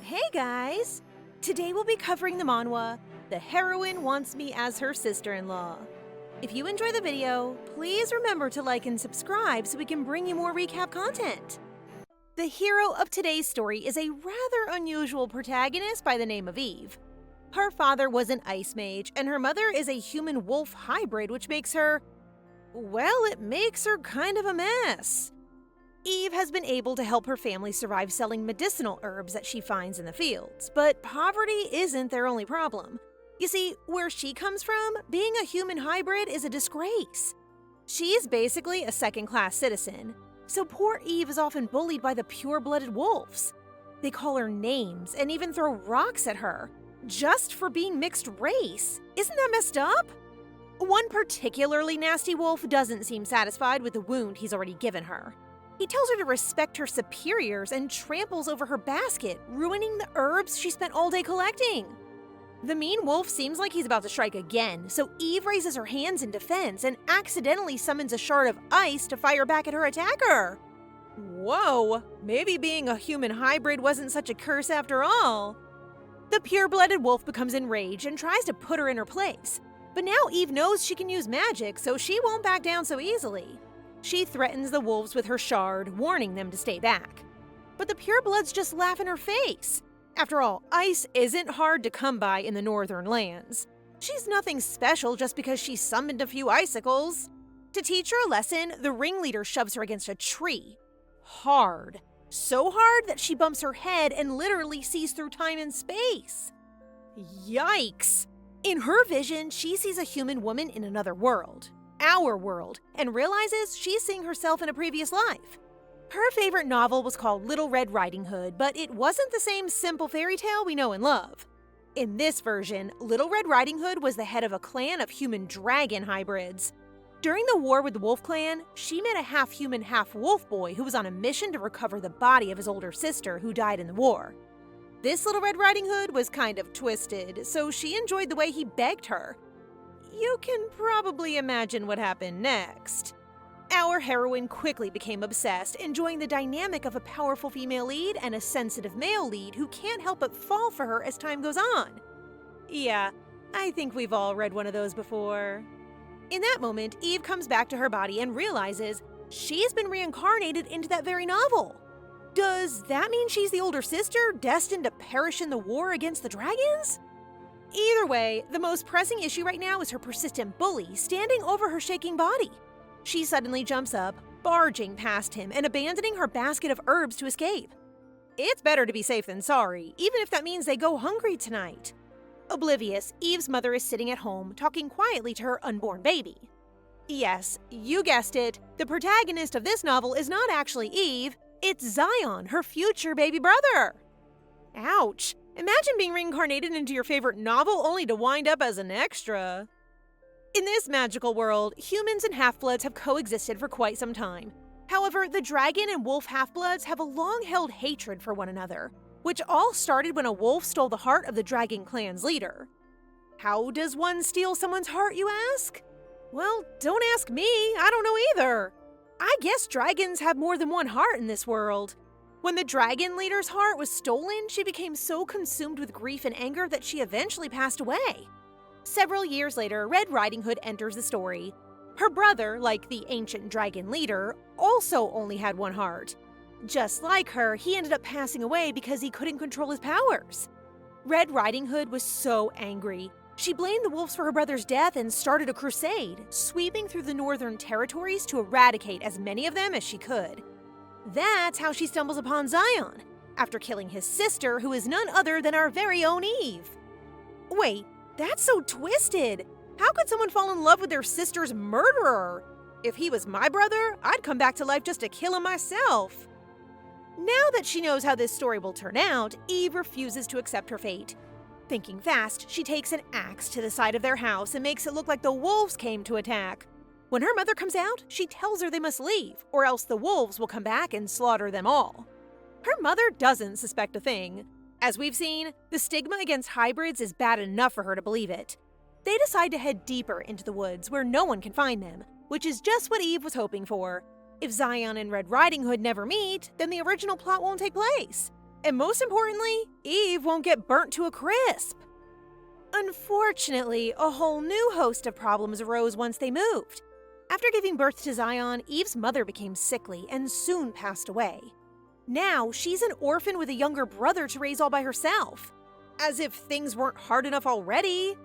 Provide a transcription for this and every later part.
Hey guys! Today we'll be covering the manhwa, The Heroine Wants Me as Her Sister-in-Law. If you enjoy the video, please remember to like and subscribe so we can bring you more recap content. The hero of today's story is a rather unusual protagonist by the name of Eve. Her father was an ice mage, and her mother is a human-wolf hybrid, which makes her, well, it makes her kind of a mess. Eve has been able to help her family survive selling medicinal herbs that she finds in the fields, but poverty isn't their only problem. You see, where she comes from, being a human hybrid is a disgrace. She's basically a second-class citizen, so poor Eve is often bullied by the pure-blooded wolves. They call her names and even throw rocks at her, just for being mixed race. Isn't that messed up? One particularly nasty wolf doesn't seem satisfied with the wound he's already given her. He tells her to respect her superiors and tramples over her basket, ruining the herbs she spent all day collecting. The mean wolf seems like he's about to strike again, so Eve raises her hands in defense and accidentally summons a shard of ice to fire back at her attacker. Whoa, maybe being a human hybrid wasn't such a curse after all. The pure-blooded wolf becomes enraged and tries to put her in her place. But now Eve knows she can use magic, so she won't back down so easily. She threatens the wolves with her shard, warning them to stay back. But the purebloods just laugh in her face. After all, ice isn't hard to come by in the northern lands. She's nothing special just because she summoned a few icicles. To teach her a lesson, the ringleader shoves her against a tree. Hard. So hard that she bumps her head and literally sees through time and space. Yikes! In her vision, she sees a human woman in another world. Our world, and realizes she's seeing herself in a previous life. Her favorite novel was called Little Red Riding Hood, but it wasn't the same simple fairy tale we know and love. In this version, Little Red Riding Hood was the head of a clan of human dragon hybrids. During the war with the Wolf Clan, she met a half-human, half-wolf boy who was on a mission to recover the body of his older sister who died in the war. This Little Red Riding Hood was kind of twisted, so she enjoyed the way he begged her. You can probably imagine what happened next. Our heroine quickly became obsessed, enjoying the dynamic of a powerful female lead and a sensitive male lead who can't help but fall for her as time goes on. Yeah, I think we've all read one of those before. In that moment, Eve comes back to her body and realizes she's been reincarnated into that very novel. Does that mean she's the older sister, destined to perish in the war against the dragons? Either way, the most pressing issue right now is her persistent bully standing over her shaking body. She suddenly jumps up, barging past him and abandoning her basket of herbs to escape. It's better to be safe than sorry, even if that means they go hungry tonight. Oblivious, Eve's mother is sitting at home, talking quietly to her unborn baby. Yes, you guessed it, the protagonist of this novel is not actually Eve, it's Zion, her future baby brother. Ouch! Imagine being reincarnated into your favorite novel only to wind up as an extra. In this magical world, humans and half-bloods have coexisted for quite some time. However, the dragon and wolf half-bloods have a long-held hatred for one another, which all started when a wolf stole the heart of the dragon clan's leader. How does one steal someone's heart, you ask? Well, don't ask me, I don't know either. I guess dragons have more than one heart in this world. When the dragon leader's heart was stolen, she became so consumed with grief and anger that she eventually passed away. Several years later, Red Riding Hood enters the story. Her brother, like the ancient dragon leader, also only had one heart. Just like her, he ended up passing away because he couldn't control his powers. Red Riding Hood was so angry. She blamed the wolves for her brother's death and started a crusade, sweeping through the northern territories to eradicate as many of them as she could. That's how she stumbles upon Zion, after killing his sister, who is none other than our very own Eve. Wait, that's so twisted! How could someone fall in love with their sister's murderer? If he was my brother, I'd come back to life just to kill him myself. Now that she knows how this story will turn out, Eve refuses to accept her fate. Thinking fast, she takes an axe to the side of their house and makes it look like the wolves came to attack. When her mother comes out, she tells her they must leave, or else the wolves will come back and slaughter them all. Her mother doesn't suspect a thing. As we've seen, the stigma against hybrids is bad enough for her to believe it. They decide to head deeper into the woods where no one can find them, which is just what Eve was hoping for. If Zion and Red Riding Hood never meet, then the original plot won't take place. And most importantly, Eve won't get burnt to a crisp. Unfortunately, a whole new host of problems arose once they moved. After giving birth to Zion, Eve's mother became sickly and soon passed away. Now, she's an orphan with a younger brother to raise all by herself. As if things weren't hard enough already.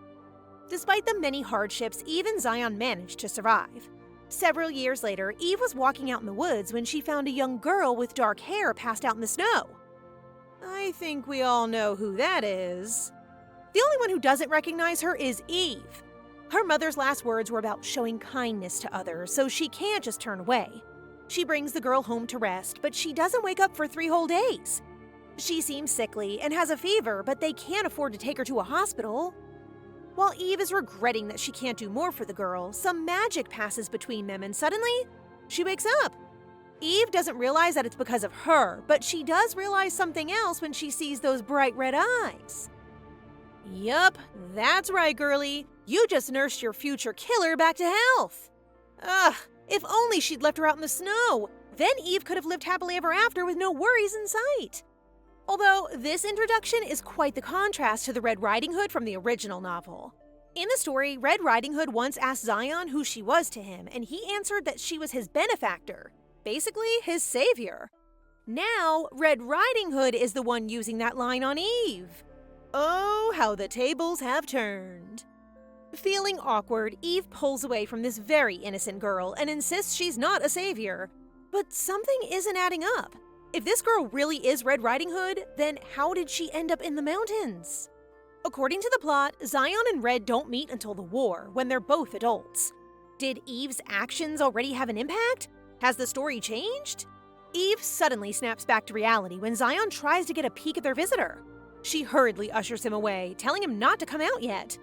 Despite the many hardships, Eve and Zion managed to survive. Several years later, Eve was walking out in the woods when she found a young girl with dark hair passed out in the snow. I think we all know who that is. The only one who doesn't recognize her is Eve. Her mother's last words were about showing kindness to others, so she can't just turn away. She brings the girl home to rest, but she doesn't wake up for 3 whole days. She seems sickly and has a fever, but they can't afford to take her to a hospital. While Eve is regretting that she can't do more for the girl, some magic passes between them and suddenly, she wakes up. Eve doesn't realize that it's because of her, but she does realize something else when she sees those bright red eyes. Yup, that's right, girlie. You just nursed your future killer back to health. Ugh, if only she'd left her out in the snow. Then Eve could have lived happily ever after with no worries in sight. Although this introduction is quite the contrast to the Red Riding Hood from the original novel. In the story, Red Riding Hood once asked Zion who she was to him, and he answered that she was his benefactor, basically his savior. Now, Red Riding Hood is the one using that line on Eve. Oh, how the tables have turned. Feeling awkward, Eve pulls away from this very innocent girl and insists she's not a savior. But something isn't adding up. If this girl really is Red Riding Hood, then how did she end up in the mountains? According to the plot, Zion and Red don't meet until the war, when they're both adults. Did Eve's actions already have an impact? Has the story changed? Eve suddenly snaps back to reality when Zion tries to get a peek at their visitor. She hurriedly ushers him away, telling him not to come out yet.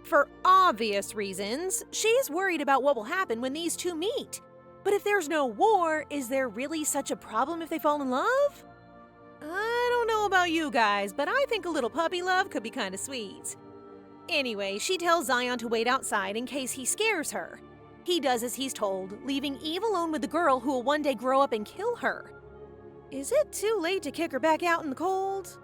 For obvious reasons, she's worried about what will happen when these two meet. But if there's no war, is there really such a problem if they fall in love? I don't know about you guys, but I think a little puppy love could be kinda sweet. Anyway, she tells Zion to wait outside in case he scares her. He does as he's told, leaving Eve alone with the girl who will one day grow up and kill her. Is it too late to kick her back out in the cold?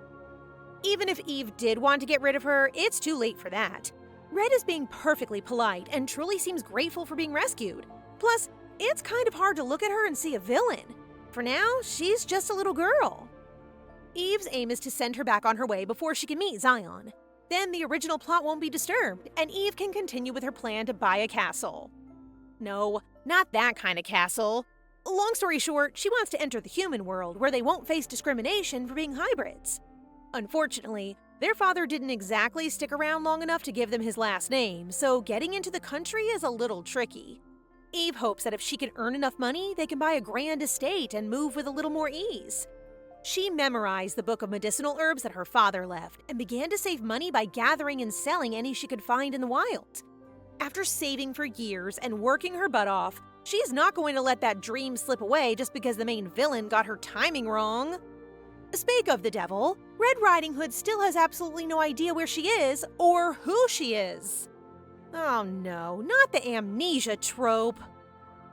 Even if Eve did want to get rid of her, it's too late for that. Red is being perfectly polite and truly seems grateful for being rescued. Plus, it's kind of hard to look at her and see a villain. For now, she's just a little girl. Eve's aim is to send her back on her way before she can meet Zion. Then the original plot won't be disturbed, and Eve can continue with her plan to buy a castle. No, not that kind of castle. Long story short, she wants to enter the human world where they won't face discrimination for being hybrids. Unfortunately, their father didn't exactly stick around long enough to give them his last name, so getting into the country is a little tricky. Eve hopes that if she can earn enough money, they can buy a grand estate and move with a little more ease. She memorized the book of medicinal herbs that her father left and began to save money by gathering and selling any she could find in the wild. After saving for years and working her butt off, she's not going to let that dream slip away just because the main villain got her timing wrong. Speak of the devil, Red Riding Hood still has absolutely no idea where she is or who she is. Oh no, not the amnesia trope.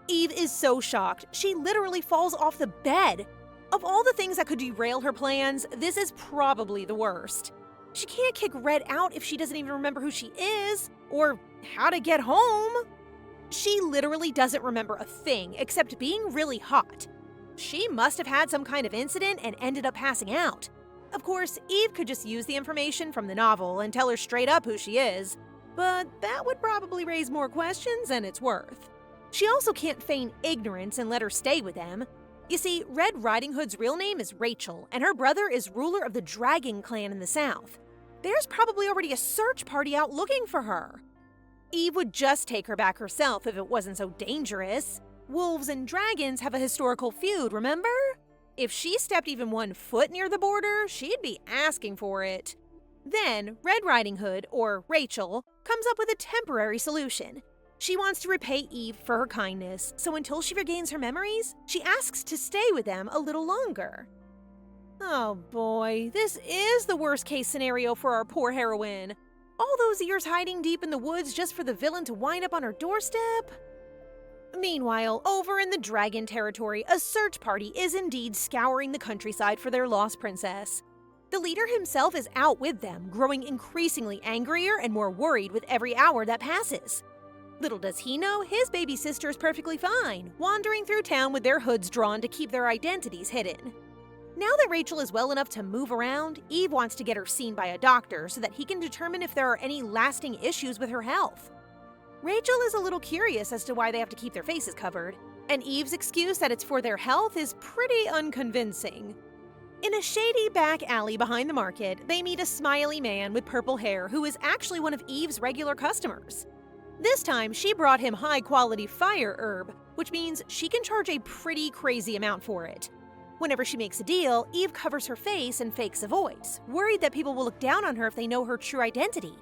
Eve is so shocked, she literally falls off the bed. Of all the things that could derail her plans, this is probably the worst. She can't kick Red out if she doesn't even remember who she is, or how to get home. She literally doesn't remember a thing except being really hot. She must have had some kind of incident and ended up passing out. Of course, Eve could just use the information from the novel and tell her straight up who she is, but that would probably raise more questions than it's worth. She also can't feign ignorance and let her stay with them. You see, Red Riding Hood's real name is Rachel, and her brother is ruler of the Dragon Clan in the south. There's probably already a search party out looking for her. Eve would just take her back herself if it wasn't so dangerous. Wolves and dragons have a historical feud, remember? If she stepped even 1 foot near the border, she'd be asking for it. Then, Red Riding Hood, or Rachel, comes up with a temporary solution. She wants to repay Eve for her kindness, so until she regains her memories, she asks to stay with them a little longer. Oh boy, this is the worst case scenario for our poor heroine. All those years hiding deep in the woods just for the villain to wind up on her doorstep? Meanwhile, over in the dragon territory, a search party is indeed scouring the countryside for their lost princess. The leader himself is out with them, growing increasingly angrier and more worried with every hour that passes. Little does he know, his baby sister is perfectly fine, wandering through town with their hoods drawn to keep their identities hidden. Now that Rachel is well enough to move around, Eve wants to get her seen by a doctor so that he can determine if there are any lasting issues with her health. Rachel is a little curious as to why they have to keep their faces covered, and Eve's excuse that it's for their health is pretty unconvincing. In a shady back alley behind the market, they meet a smiley man with purple hair who is actually one of Eve's regular customers. This time, she brought him high-quality fire herb, which means she can charge a pretty crazy amount for it. Whenever she makes a deal, Eve covers her face and fakes a voice, worried that people will look down on her if they know her true identity.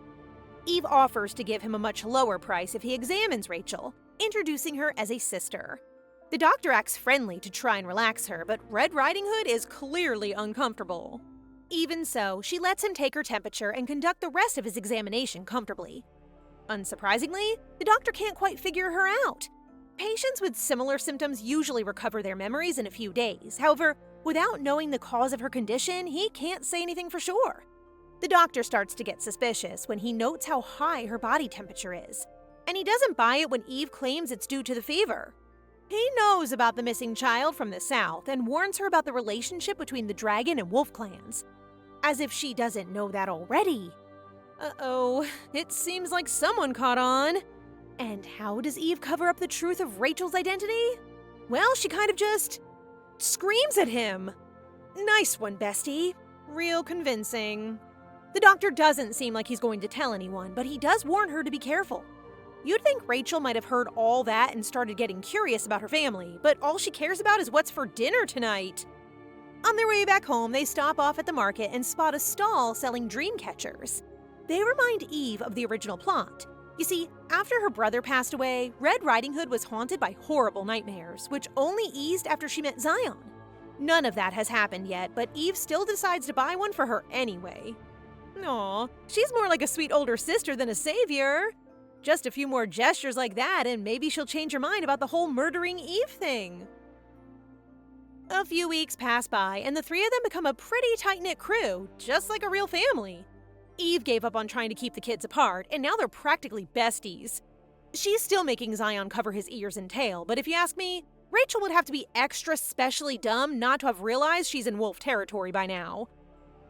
Eve offers to give him a much lower price if he examines Rachel, introducing her as a sister. The doctor acts friendly to try and relax her, but Red Riding Hood is clearly uncomfortable. Even so, she lets him take her temperature and conduct the rest of his examination comfortably. Unsurprisingly, the doctor can't quite figure her out. Patients with similar symptoms usually recover their memories in a few days. However, without knowing the cause of her condition, he can't say anything for sure. The doctor starts to get suspicious when he notes how high her body temperature is, and he doesn't buy it when Eve claims it's due to the fever. He knows about the missing child from the south and warns her about the relationship between the dragon and wolf clans. As if she doesn't know that already. Uh-oh, it seems like someone caught on. And how does Eve cover up the truth of Rachel's identity? Well, she kind of just screams at him. Nice one, bestie. Real convincing. The doctor doesn't seem like he's going to tell anyone, but he does warn her to be careful. You'd think Rachel might have heard all that and started getting curious about her family, but all she cares about is what's for dinner tonight. On their way back home, they stop off at the market and spot a stall selling dream catchers. They remind Eve of the original plot. You see, after her brother passed away, Red Riding Hood was haunted by horrible nightmares, which only eased after she met Zion. None of that has happened yet, but Eve still decides to buy one for her anyway. Aw, she's more like a sweet older sister than a savior. Just a few more gestures like that, and maybe she'll change her mind about the whole murdering Eve thing. A few weeks pass by, and the three of them become a pretty tight-knit crew, just like a real family. Eve gave up on trying to keep the kids apart, and now they're practically besties. She's still making Zion cover his ears and tail, but if you ask me, Rachel would have to be extra specially dumb not to have realized she's in wolf territory by now.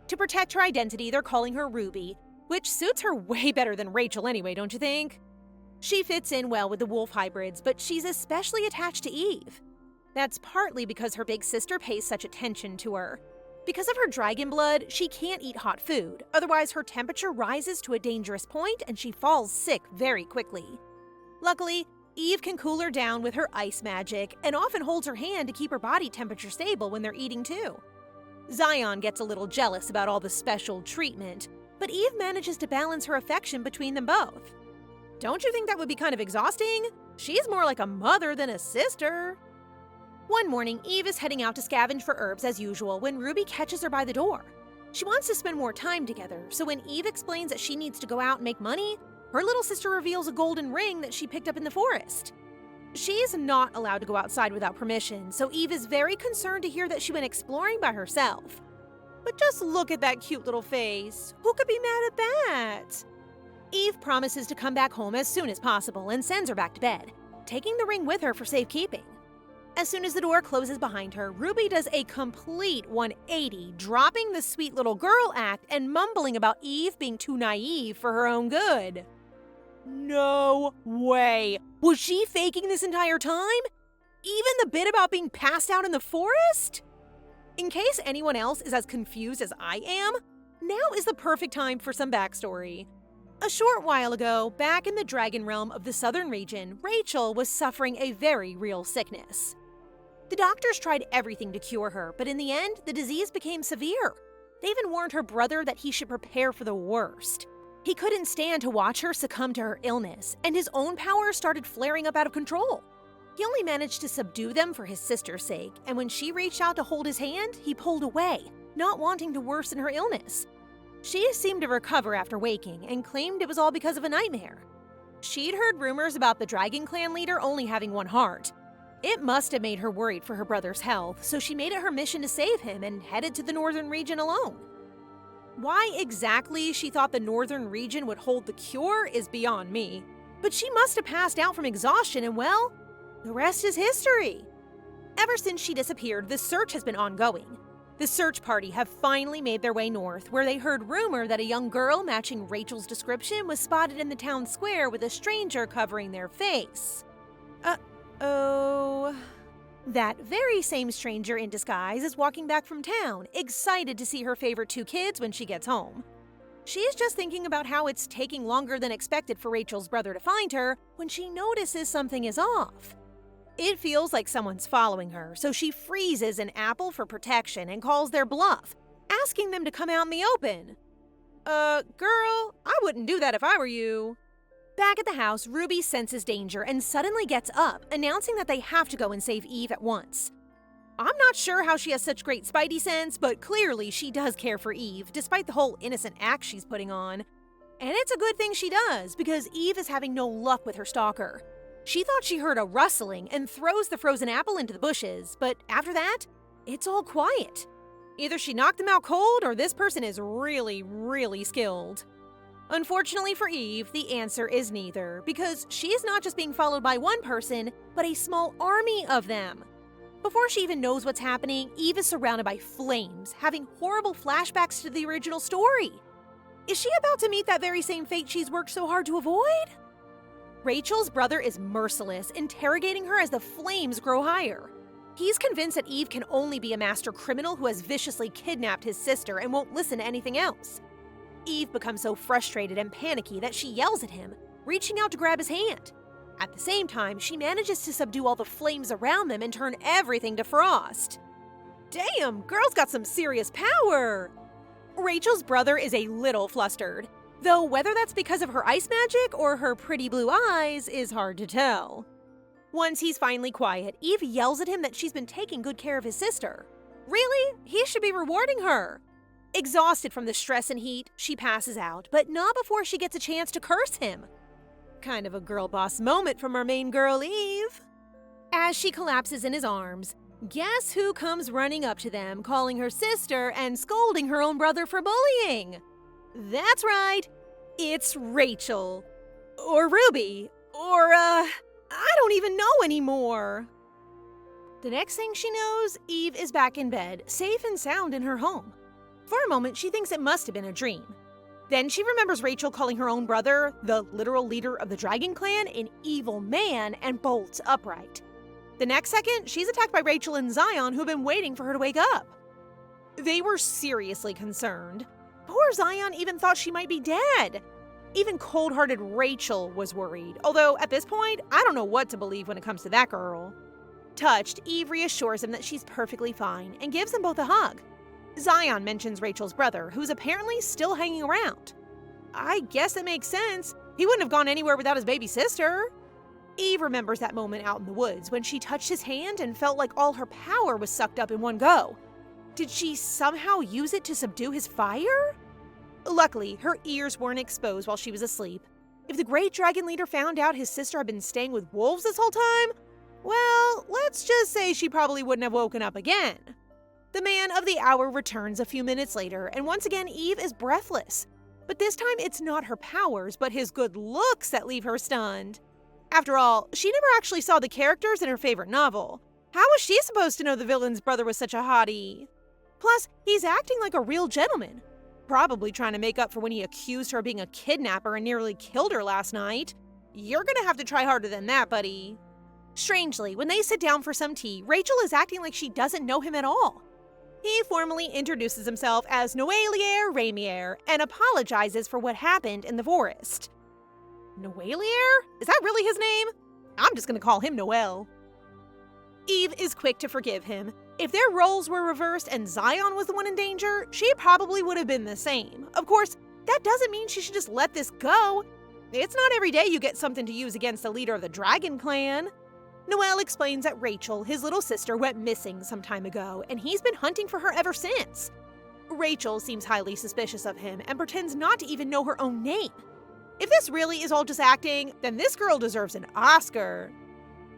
To protect her identity, they're calling her Ruby, which suits her way better than Rachel anyway, don't you think? She fits in well with the wolf hybrids, but she's especially attached to Eve. That's partly because her big sister pays such attention to her. Because of her dragon blood, she can't eat hot food, otherwise her temperature rises to a dangerous point and she falls sick very quickly. Luckily, Eve can cool her down with her ice magic and often holds her hand to keep her body temperature stable when they're eating too. Zion gets a little jealous about all the special treatment, but Eve manages to balance her affection between them both. Don't you think that would be kind of exhausting? She's more like a mother than a sister. One morning, Eve is heading out to scavenge for herbs as usual when Ruby catches her by the door. She wants to spend more time together, so when Eve explains that she needs to go out and make money, her little sister reveals a golden ring that she picked up in the forest. She's not allowed to go outside without permission, so Eve is very concerned to hear that she went exploring by herself. But just look at that cute little face. Who could be mad at that? Eve promises to come back home as soon as possible and sends her back to bed, taking the ring with her for safekeeping. As soon as the door closes behind her, Ruby does a complete 180, dropping the sweet little girl act and mumbling about Eve being too naive for her own good. No way! Was she faking this entire time? Even the bit about being passed out in the forest? In case anyone else is as confused as I am, now is the perfect time for some backstory. A short while ago, back in the dragon realm of the southern region, Rachel was suffering a very real sickness. The doctors tried everything to cure her, but in the end, the disease became severe. They even warned her brother that he should prepare for the worst. He couldn't stand to watch her succumb to her illness, and his own powers started flaring up out of control. He only managed to subdue them for his sister's sake, and when she reached out to hold his hand, he pulled away, not wanting to worsen her illness. She seemed to recover after waking and claimed it was all because of a nightmare. She'd heard rumors about the Dragon Clan leader only having one heart. It must have made her worried for her brother's health, so she made it her mission to save him and headed to the northern region alone. Why exactly she thought the northern region would hold the cure is beyond me. But she must have passed out from exhaustion and, well, the rest is history. Ever since she disappeared, the search has been ongoing. The search party have finally made their way north, where they heard rumor that a young girl matching Rachel's description was spotted in the town square with a stranger covering their face. Uh-oh. That very same stranger in disguise is walking back from town, excited to see her favorite two kids when she gets home. She's just thinking about how it's taking longer than expected for Rachel's brother to find her when she notices something is off. It feels like someone's following her, so she freezes an apple for protection and calls their bluff, asking them to come out in the open. Girl, I wouldn't do that if I were you. Back at the house, Ruby senses danger and suddenly gets up, announcing that they have to go and save Eve at once. I'm not sure how she has such great spidey sense, but clearly she does care for Eve, despite the whole innocent act she's putting on. And it's a good thing she does, because Eve is having no luck with her stalker. She thought she heard a rustling and throws the frozen apple into the bushes, but after that, it's all quiet. Either she knocked them out cold or this person is really, really skilled. Unfortunately for Eve, the answer is neither, because she is not just being followed by one person, but a small army of them. Before she even knows what's happening, Eve is surrounded by flames, having horrible flashbacks to the original story. Is she about to meet that very same fate she's worked so hard to avoid? Rachel's brother is merciless, interrogating her as the flames grow higher. He's convinced that Eve can only be a master criminal who has viciously kidnapped his sister and won't listen to anything else. Eve becomes so frustrated and panicky that she yells at him, reaching out to grab his hand. At the same time, she manages to subdue all the flames around them and turn everything to frost. Damn, girl's got some serious power! Rachel's brother is a little flustered, though whether that's because of her ice magic or her pretty blue eyes is hard to tell. Once he's finally quiet, Eve yells at him that she's been taking good care of his sister. Really? He should be rewarding her. Exhausted from the stress and heat, she passes out, but not before she gets a chance to curse him. Kind of a girl boss moment from our main girl, Eve. As she collapses in his arms, guess who comes running up to them, calling her sister and scolding her own brother for bullying? That's right, it's Rachel. Or Ruby. Or, I don't even know anymore. The next thing she knows, Eve is back in bed, safe and sound in her home. For a moment, she thinks it must have been a dream. Then she remembers Rachel calling her own brother, the literal leader of the Dragon Clan, an evil man, and bolts upright. The next second, she's attacked by Rachel and Zion, who've been waiting for her to wake up. They were seriously concerned. Poor Zion even thought she might be dead. Even cold-hearted Rachel was worried, although at this point, I don't know what to believe when it comes to that girl. Touched, Eve reassures him that she's perfectly fine and gives them both a hug. Zion mentions Rachel's brother, who's apparently still hanging around. I guess it makes sense. He wouldn't have gone anywhere without his baby sister. Eve remembers that moment out in the woods when she touched his hand and felt like all her power was sucked up in one go. Did she somehow use it to subdue his fire? Luckily, her ears weren't exposed while she was asleep. If the great dragon leader found out his sister had been staying with wolves this whole time, well, let's just say she probably wouldn't have woken up again. The man of the hour returns a few minutes later, and once again Eve is breathless. But this time it's not her powers, but his good looks that leave her stunned. After all, she never actually saw the characters in her favorite novel. How was she supposed to know the villain's brother was such a hottie? Plus, he's acting like a real gentleman. Probably trying to make up for when he accused her of being a kidnapper and nearly killed her last night. You're gonna have to try harder than that, buddy. Strangely, when they sit down for some tea, Rachel is acting like she doesn't know him at all. He formally introduces himself as Noelier Ramier and apologizes for what happened in the forest. Noelier? Is that really his name? I'm just gonna call him Noel. Eve is quick to forgive him. If their roles were reversed and Zion was the one in danger, she probably would have been the same. Of course, that doesn't mean she should just let this go. It's not every day you get something to use against the leader of the Dragon Clan. Noel explains that Rachel, his little sister, went missing some time ago, and he's been hunting for her ever since. Rachel seems highly suspicious of him and pretends not to even know her own name. If this really is all just acting, then this girl deserves an Oscar.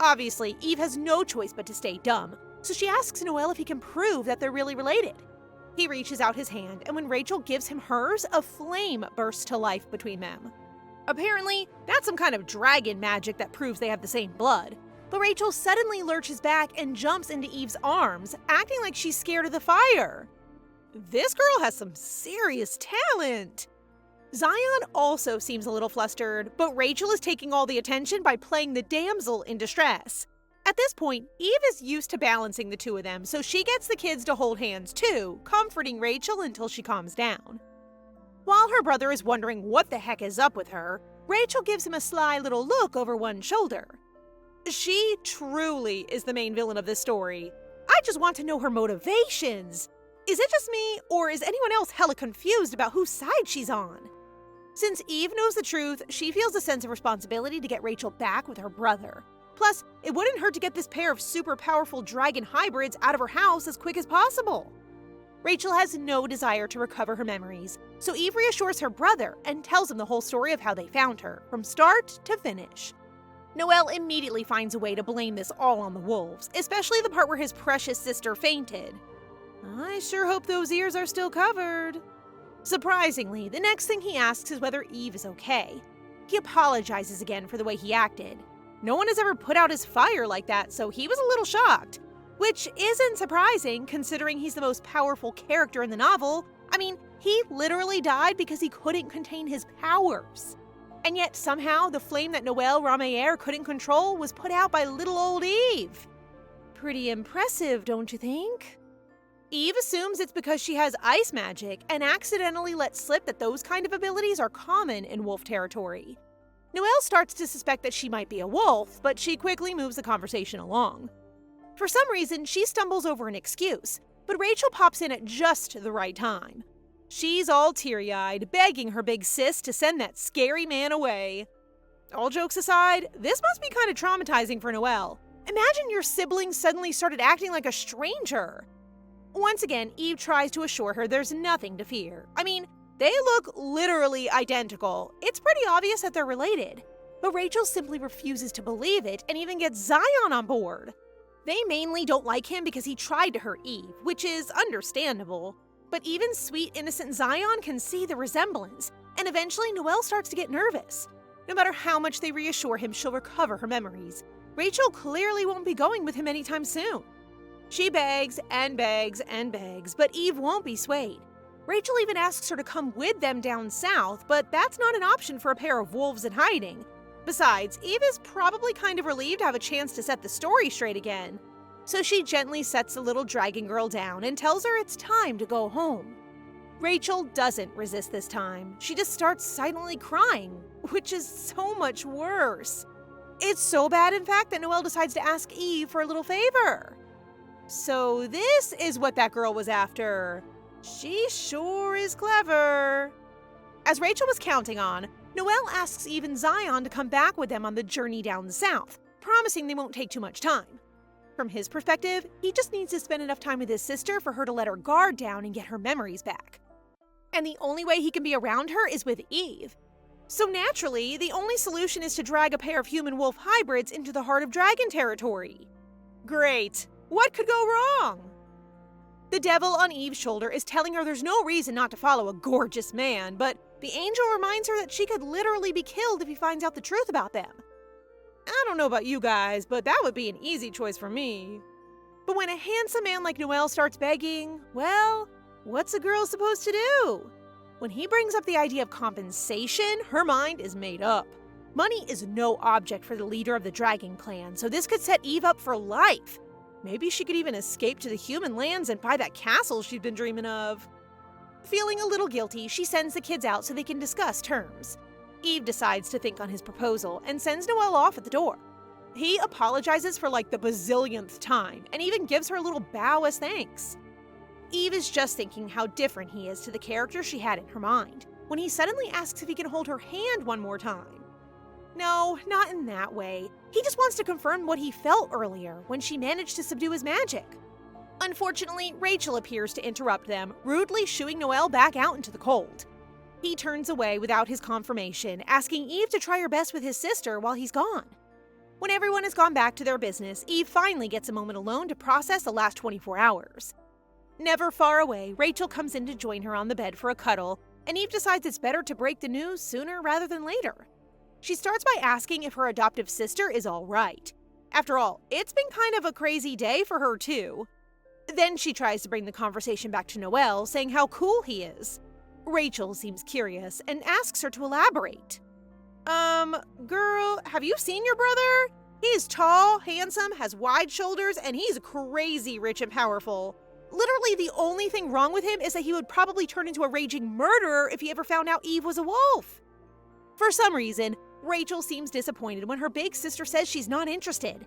Obviously, Eve has no choice but to stay dumb, so she asks Noel if he can prove that they're really related. He reaches out his hand, and when Rachel gives him hers, a flame bursts to life between them. Apparently, that's some kind of dragon magic that proves they have the same blood. But Rachel suddenly lurches back and jumps into Eve's arms, acting like she's scared of the fire. This girl has some serious talent. Zion also seems a little flustered, but Rachel is taking all the attention by playing the damsel in distress. At this point, Eve is used to balancing the two of them, so she gets the kids to hold hands too, comforting Rachel until she calms down. While her brother is wondering what the heck is up with her, Rachel gives him a sly little look over one shoulder. She truly is the main villain of this story. I just want to know her motivations. Is it just me, or is anyone else hella confused about whose side she's on? Since Eve knows the truth, she feels a sense of responsibility to get Rachel back with her brother. Plus, it wouldn't hurt to get this pair of super powerful dragon hybrids out of her house as quick as possible. Rachel has no desire to recover her memories, so Eve reassures her brother and tells him the whole story of how they found her, from start to finish. Noel immediately finds a way to blame this all on the wolves, especially the part where his precious sister fainted. I sure hope those ears are still covered. Surprisingly, the next thing he asks is whether Eve is okay. He apologizes again for the way he acted. No one has ever put out his fire like that, so he was a little shocked. Which isn't surprising, considering he's the most powerful character in the novel. I mean, he literally died because he couldn't contain his powers. And yet somehow the flame that Noel Ramayer couldn't control was put out by little old Eve. Pretty impressive, don't you think? Eve assumes it's because she has ice magic and accidentally lets slip that those kind of abilities are common in wolf territory. Noel starts to suspect that she might be a wolf, but she quickly moves the conversation along. For some reason, she stumbles over an excuse, but Rachel pops in at just the right time. She's all teary-eyed, begging her big sis to send that scary man away. All jokes aside, this must be kind of traumatizing for Noel. Imagine your sibling suddenly started acting like a stranger. Once again, Eve tries to assure her there's nothing to fear. I mean, they look literally identical. It's pretty obvious that they're related. But Rachel simply refuses to believe it and even gets Zion on board. They mainly don't like him because he tried to hurt Eve, which is understandable. But even sweet, innocent Zion can see the resemblance, and eventually Noel starts to get nervous. No matter how much they reassure him she'll recover her memories, Rachel clearly won't be going with him anytime soon. She begs and begs and begs, but Eve won't be swayed. Rachel even asks her to come with them down south, but that's not an option for a pair of wolves in hiding. Besides, Eve is probably kind of relieved to have a chance to set the story straight again. So she gently sets the little dragon girl down and tells her it's time to go home. Rachel doesn't resist this time. She just starts silently crying, which is so much worse. It's so bad, in fact, that Noel decides to ask Eve for a little favor. So this is what that girl was after. She sure is clever. As Rachel was counting on, Noel asks Eve and Zion to come back with them on the journey down south, promising they won't take too much time. From his perspective, he just needs to spend enough time with his sister for her to let her guard down and get her memories back. And the only way he can be around her is with Eve. So naturally, the only solution is to drag a pair of human-wolf hybrids into the heart of dragon territory. Great! What could go wrong? The devil on Eve's shoulder is telling her there's no reason not to follow a gorgeous man, but the angel reminds her that she could literally be killed if he finds out the truth about them. I don't know about you guys, but that would be an easy choice for me. But when a handsome man like Noel starts begging, well, what's a girl supposed to do? When he brings up the idea of compensation, her mind is made up. Money is no object for the leader of the dragon clan, so this could set Eve up for life. Maybe she could even escape to the human lands and buy that castle she'd been dreaming of. Feeling a little guilty, she sends the kids out so they can discuss terms. Eve decides to think on his proposal and sends Noel off at the door. He apologizes for like the bazillionth time and even gives her a little bow as thanks. Eve is just thinking how different he is to the character she had in her mind, when he suddenly asks if he can hold her hand one more time. No, not in that way. He just wants to confirm what he felt earlier when she managed to subdue his magic. Unfortunately, Rachel appears to interrupt them, rudely shooing Noel back out into the cold. He turns away without his confirmation, asking Eve to try her best with his sister while he's gone. When everyone has gone back to their business, Eve finally gets a moment alone to process the last 24 hours. Never far away, Rachel comes in to join her on the bed for a cuddle, and Eve decides it's better to break the news sooner rather than later. She starts by asking if her adoptive sister is all right. After all, it's been kind of a crazy day for her too. Then she tries to bring the conversation back to Noelle, saying how cool he is. Rachel seems curious and asks her to elaborate. Girl, have you seen your brother? He's tall, handsome, has wide shoulders, and he's crazy rich and powerful. Literally the only thing wrong with him is that he would probably turn into a raging murderer if he ever found out Eve was a wolf. For some reason, Rachel seems disappointed when her big sister says she's not interested.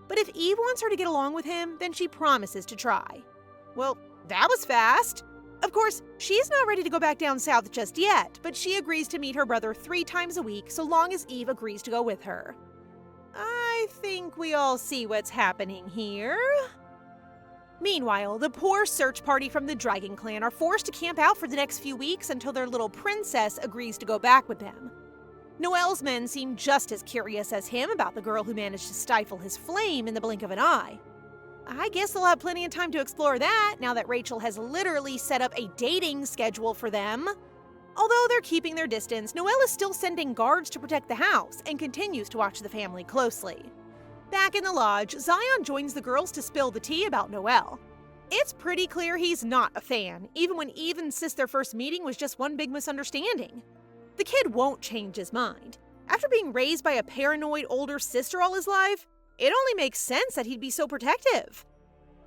But if Eve wants her to get along with him, then she promises to try. Well, that was fast. Of course, she's not ready to go back down south just yet, but she agrees to meet her brother 3 times a week so long as Eve agrees to go with her. I think we all see what's happening here. Meanwhile, the poor search party from the Dragon Clan are forced to camp out for the next few weeks until their little princess agrees to go back with them. Noelle's men seem just as curious as him about the girl who managed to stifle his flame in the blink of an eye. I guess they'll have plenty of time to explore that now that Rachel has literally set up a dating schedule for them. Although they're keeping their distance, Noelle is still sending guards to protect the house and continues to watch the family closely. Back in the lodge, Zion joins the girls to spill the tea about Noelle. It's pretty clear he's not a fan, even when Eve insists their first meeting was just one big misunderstanding. The kid won't change his mind. After being raised by a paranoid older sister all his life, it only makes sense that he'd be so protective.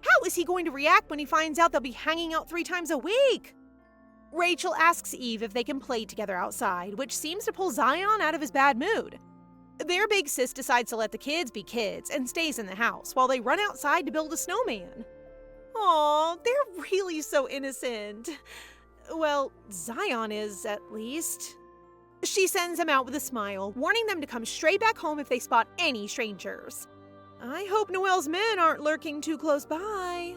How is he going to react when he finds out they'll be hanging out 3 times a week? Rachel asks Eve if they can play together outside, which seems to pull Zion out of his bad mood. Their big sis decides to let the kids be kids and stays in the house while they run outside to build a snowman. Aw, they're really so innocent. Well, Zion is, at least. She sends him out with a smile, warning them to come straight back home if they spot any strangers. I hope Noelle's men aren't lurking too close by.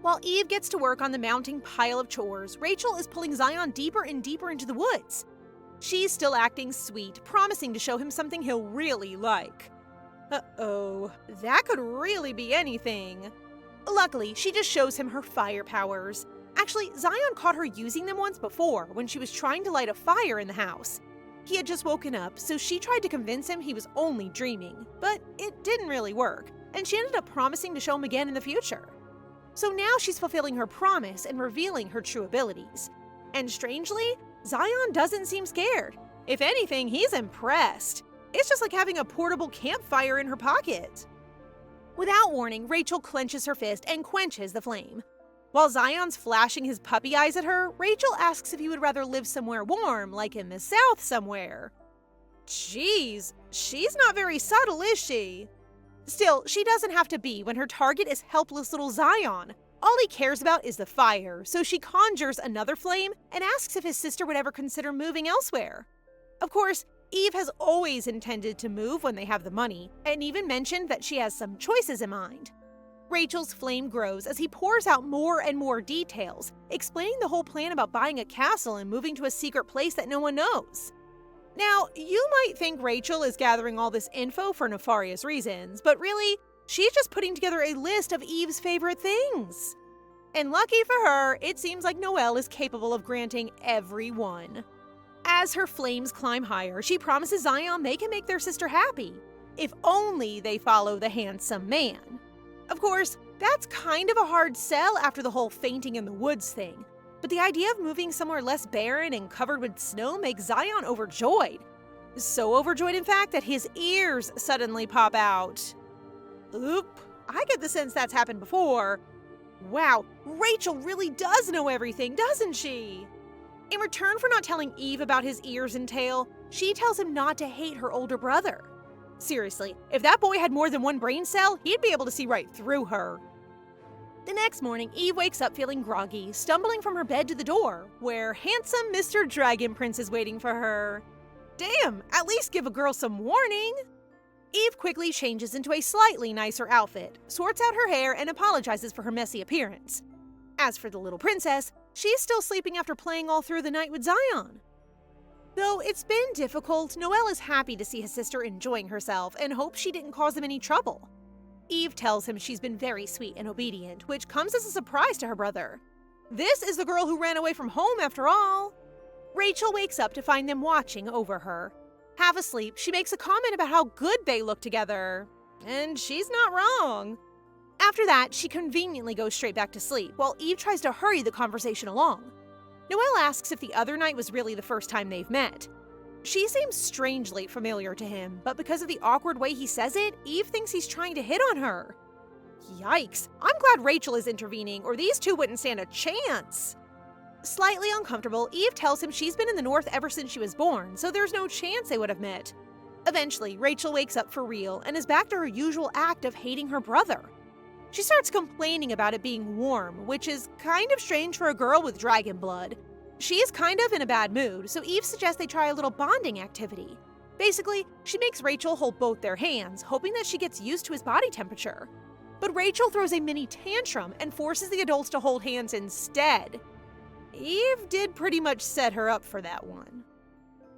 While Eve gets to work on the mounting pile of chores, Rachel is pulling Zion deeper and deeper into the woods. She's still acting sweet, promising to show him something he'll really like. Uh-oh, that could really be anything. Luckily, she just shows him her fire powers. Actually, Zion caught her using them once before when she was trying to light a fire in the house. He had just woken up, so she tried to convince him he was only dreaming, but it didn't really work, and she ended up promising to show him again in the future. So now she's fulfilling her promise and revealing her true abilities. And strangely, Zion doesn't seem scared. If anything, he's impressed. It's just like having a portable campfire in her pocket. Without warning, Rachel clenches her fist and quenches the flame. While Zion's flashing his puppy eyes at her, Rachel asks if he would rather live somewhere warm, like in the south somewhere. Jeez, she's not very subtle, is she? Still, she doesn't have to be when her target is helpless little Zion. All he cares about is the fire, so she conjures another flame and asks if his sister would ever consider moving elsewhere. Of course, Eve has always intended to move when they have the money, and even mentioned that she has some choices in mind. Rachel's flame grows as he pours out more and more details, explaining the whole plan about buying a castle and moving to a secret place that no one knows. Now, you might think Rachel is gathering all this info for nefarious reasons, but really, she's just putting together a list of Eve's favorite things. And lucky for her, it seems like Noelle is capable of granting every one. As her flames climb higher, she promises Zion they can make their sister happy, if only they follow the handsome man. Of course, that's kind of a hard sell after the whole fainting in the woods thing, but the idea of moving somewhere less barren and covered with snow makes Zion overjoyed. So overjoyed, in fact, that his ears suddenly pop out. Oop, I get the sense that's happened before. Wow, Rachel really does know everything, doesn't she? In return for not telling Eve about his ears and tail, she tells him not to hate her older brother. Seriously, if that boy had more than one brain cell, he'd be able to see right through her. The next morning, Eve wakes up feeling groggy, stumbling from her bed to the door, where handsome Mr. Dragon Prince is waiting for her. Damn, at least give a girl some warning. Eve quickly changes into a slightly nicer outfit, sorts out her hair, and apologizes for her messy appearance. As for the little princess, she's still sleeping after playing all through the night with Zion. Though it's been difficult, Noelle is happy to see his sister enjoying herself and hopes she didn't cause them any trouble. Eve tells him she's been very sweet and obedient, which comes as a surprise to her brother. This is the girl who ran away from home after all. Rachel wakes up to find them watching over her. Half asleep, she makes a comment about how good they look together. And she's not wrong. After that, she conveniently goes straight back to sleep, while Eve tries to hurry the conversation along. Noelle asks if the other night was really the first time they've met. She seems strangely familiar to him, but because of the awkward way he says it, Eve thinks he's trying to hit on her. Yikes, I'm glad Rachel is intervening, or these two wouldn't stand a chance. Slightly uncomfortable, Eve tells him she's been in the North ever since she was born, so there's no chance they would have met. Eventually, Rachel wakes up for real and is back to her usual act of hating her brother. She starts complaining about it being warm, which is kind of strange for a girl with dragon blood. She is kind of in a bad mood, so Eve suggests they try a little bonding activity. Basically, she makes Rachel hold both their hands, hoping that she gets used to his body temperature. But Rachel throws a mini tantrum and forces the adults to hold hands instead. Eve did pretty much set her up for that one.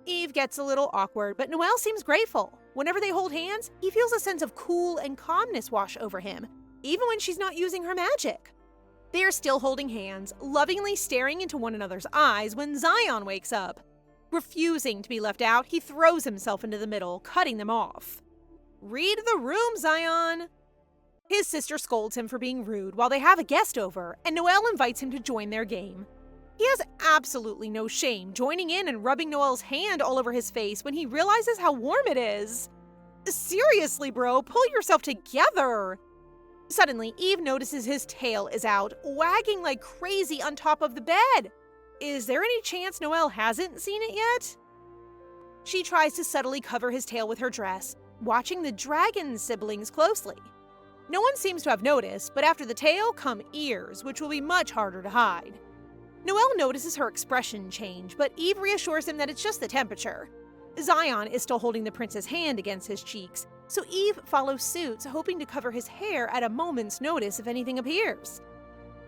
Eve gets a little awkward, but Noelle seems grateful. Whenever they hold hands, he feels a sense of cool and calmness wash over him, even when she's not using her magic. They are still holding hands, lovingly staring into one another's eyes when Zion wakes up. Refusing to be left out, he throws himself into the middle, cutting them off. Read the room, Zion! His sister scolds him for being rude while they have a guest over, and Noelle invites him to join their game. He has absolutely no shame joining in and rubbing Noelle's hand all over his face when he realizes how warm it is. Seriously, bro, pull yourself together! Suddenly, Eve notices his tail is out, wagging like crazy on top of the bed. Is there any chance Noelle hasn't seen it yet? She tries to subtly cover his tail with her dress, watching the dragon siblings closely. No one seems to have noticed, but after the tail come ears, which will be much harder to hide. Noelle notices her expression change, but Eve reassures him that it's just the temperature. Zion is still holding the prince's hand against his cheeks, so Eve follows suit, hoping to cover his hair at a moment's notice if anything appears.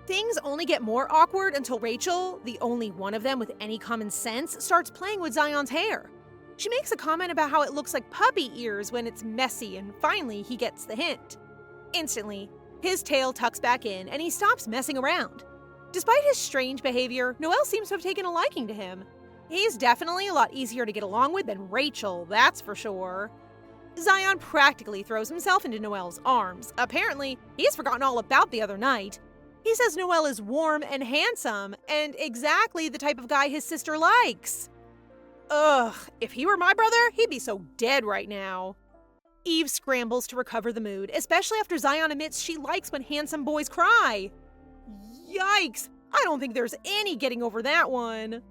Things only get more awkward until Rachel, the only one of them with any common sense, starts playing with Zion's hair. She makes a comment about how it looks like puppy ears when it's messy, and finally he gets the hint. Instantly, his tail tucks back in and he stops messing around. Despite his strange behavior, Noelle seems to have taken a liking to him. He's definitely a lot easier to get along with than Rachel, that's for sure. Zion practically throws himself into Noelle's arms. Apparently, he's forgotten all about the other night. He says Noelle is warm and handsome, and exactly the type of guy his sister likes. Ugh, if he were my brother, he'd be so dead right now. Eve scrambles to recover the mood, especially after Zion admits she likes when handsome boys cry. Yikes! I don't think there's any getting over that one.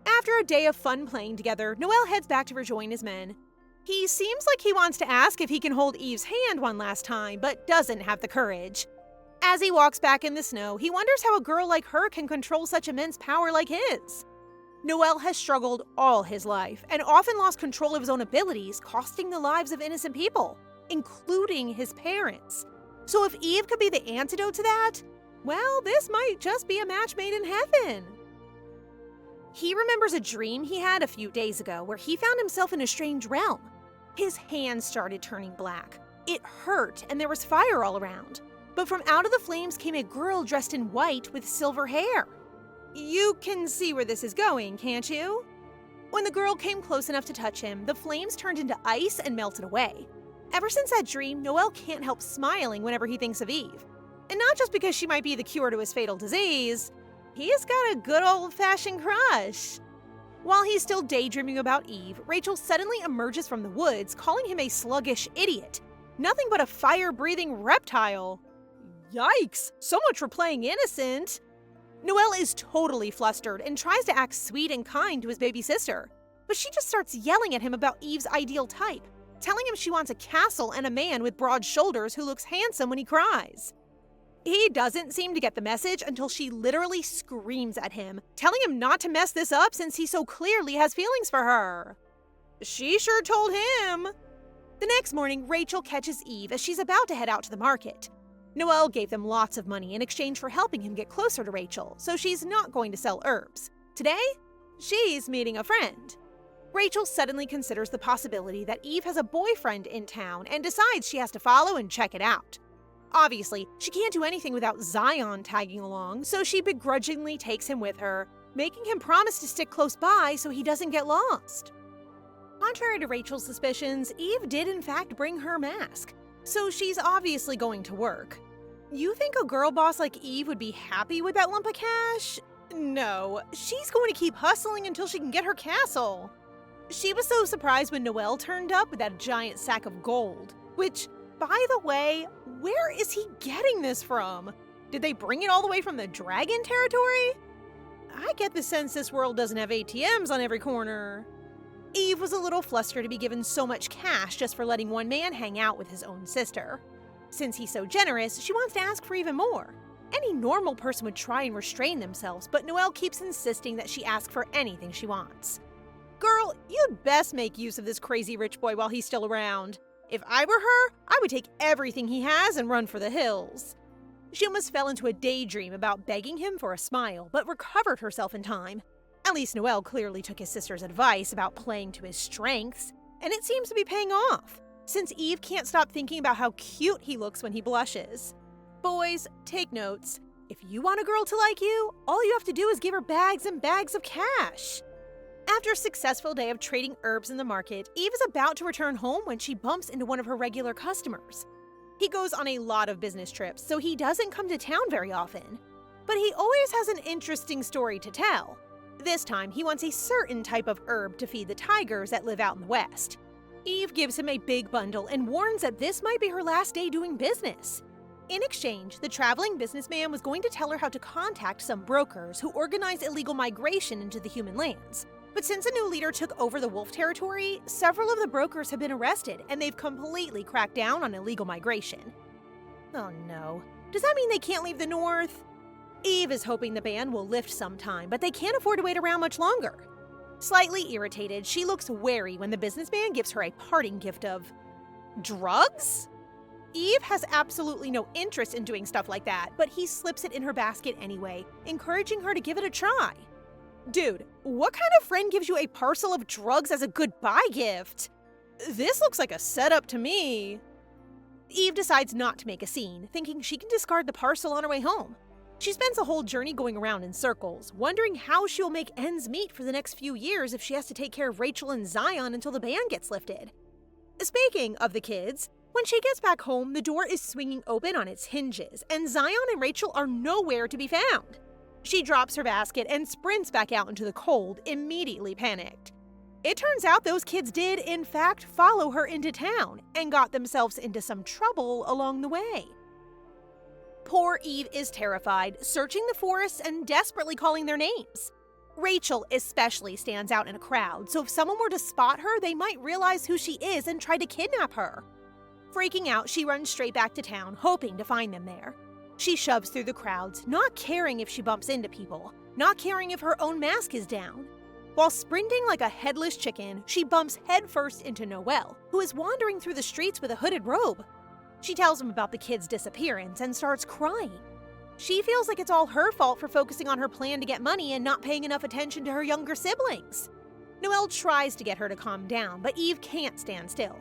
After a day of fun playing together, Noelle heads back to rejoin his men. He seems like he wants to ask if he can hold Eve's hand one last time, but doesn't have the courage. As he walks back in the snow, he wonders how a girl like her can control such immense power like his. Noelle has struggled all his life and often lost control of his own abilities, costing the lives of innocent people, including his parents. So if Eve could be the antidote to that, well, this might just be a match made in heaven. He remembers a dream he had a few days ago where he found himself in a strange realm. His hands started turning black. It hurt and there was fire all around. But from out of the flames came a girl dressed in white with silver hair. You can see where this is going, can't you? When the girl came close enough to touch him, the flames turned into ice and melted away. Ever since that dream, Noelle can't help smiling whenever he thinks of Eve. And not just because she might be the cure to his fatal disease. He's got a good old-fashioned crush. While he's still daydreaming about Eve, Rachel suddenly emerges from the woods, calling him a sluggish idiot. Nothing but a fire-breathing reptile. Yikes! So much for playing innocent. Noelle is totally flustered and tries to act sweet and kind to his baby sister. But she just starts yelling at him about Eve's ideal type, telling him she wants a castle and a man with broad shoulders who looks handsome when he cries. He doesn't seem to get the message until she literally screams at him, telling him not to mess this up since he so clearly has feelings for her. She sure told him. The next morning, Rachel catches Eve as she's about to head out to the market. Noelle gave them lots of money in exchange for helping him get closer to Rachel, so she's not going to sell herbs. Today, she's meeting a friend. Rachel suddenly considers the possibility that Eve has a boyfriend in town and decides she has to follow and check it out. Obviously, she can't do anything without Zion tagging along, so she begrudgingly takes him with her, making him promise to stick close by so he doesn't get lost. Contrary to Rachel's suspicions, Eve did in fact bring her mask, so she's obviously going to work. You think a girl boss like Eve would be happy with that lump of cash? No, she's going to keep hustling until she can get her castle. She was so surprised when Noelle turned up with that giant sack of gold, which, by the way, where is he getting this from? Did they bring it all the way from the dragon territory? I get the sense this world doesn't have ATMs on every corner. Eve was a little flustered to be given so much cash just for letting one man hang out with his own sister. Since he's so generous, she wants to ask for even more. Any normal person would try and restrain themselves, but Noelle keeps insisting that she ask for anything she wants. Girl, you'd best make use of this crazy rich boy while he's still around. If I were her, I would take everything he has and run for the hills. She almost fell into a daydream about begging him for a smile, but recovered herself in time. At least Noelle clearly took his sister's advice about playing to his strengths, and it seems to be paying off, since Eve can't stop thinking about how cute he looks when he blushes. Boys, take notes. If you want a girl to like you, all you have to do is give her bags and bags of cash. After a successful day of trading herbs in the market, Eve is about to return home when she bumps into one of her regular customers. He goes on a lot of business trips, so he doesn't come to town very often. But he always has an interesting story to tell. This time, he wants a certain type of herb to feed the tigers that live out in the west. Eve gives him a big bundle and warns that this might be her last day doing business. In exchange, the traveling businessman was going to tell her how to contact some brokers who organize illegal migration into the human lands. But since a new leader took over the wolf territory, several of the brokers have been arrested and they've completely cracked down on illegal migration. Oh no. Does that mean they can't leave the north? Eve is hoping the ban will lift sometime, but they can't afford to wait around much longer. Slightly irritated, she looks wary when the businessman gives her a parting gift of drugs? Eve has absolutely no interest in doing stuff like that, but he slips it in her basket anyway, encouraging her to give it a try. Dude, what kind of friend gives you a parcel of drugs as a goodbye gift? This looks like a setup to me. Eve decides not to make a scene, thinking she can discard the parcel on her way home. She spends the whole journey going around in circles, wondering how she will make ends meet for the next few years if she has to take care of Rachel and Zion until the ban gets lifted. Speaking of the kids, when she gets back home, the door is swinging open on its hinges, and Zion and Rachel are nowhere to be found. She drops her basket and sprints back out into the cold, immediately panicked. It turns out those kids did, in fact, follow her into town and got themselves into some trouble along the way. Poor Eve is terrified, searching the forest and desperately calling their names. Rachel especially stands out in a crowd, so if someone were to spot her, they might realize who she is and try to kidnap her. Freaking out, she runs straight back to town, hoping to find them there. She shoves through the crowds, not caring if she bumps into people, not caring if her own mask is down. While sprinting like a headless chicken, she bumps headfirst into Noelle, who is wandering through the streets with a hooded robe. She tells him about the kid's disappearance and starts crying. She feels like it's all her fault for focusing on her plan to get money and not paying enough attention to her younger siblings. Noelle tries to get her to calm down, but Eve can't stand still.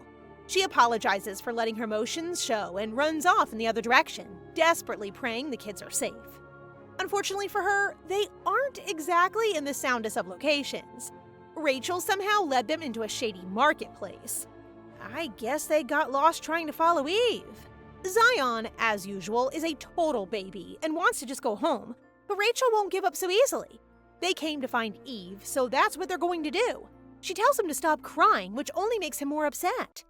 She apologizes for letting her emotions show and runs off in the other direction, desperately praying the kids are safe. Unfortunately for her, they aren't exactly in the soundest of locations. Rachel somehow led them into a shady marketplace. I guess they got lost trying to follow Eve. Zion, as usual, is a total baby and wants to just go home, but Rachel won't give up so easily. They came to find Eve, so that's what they're going to do. She tells him to stop crying, which only makes him more upset.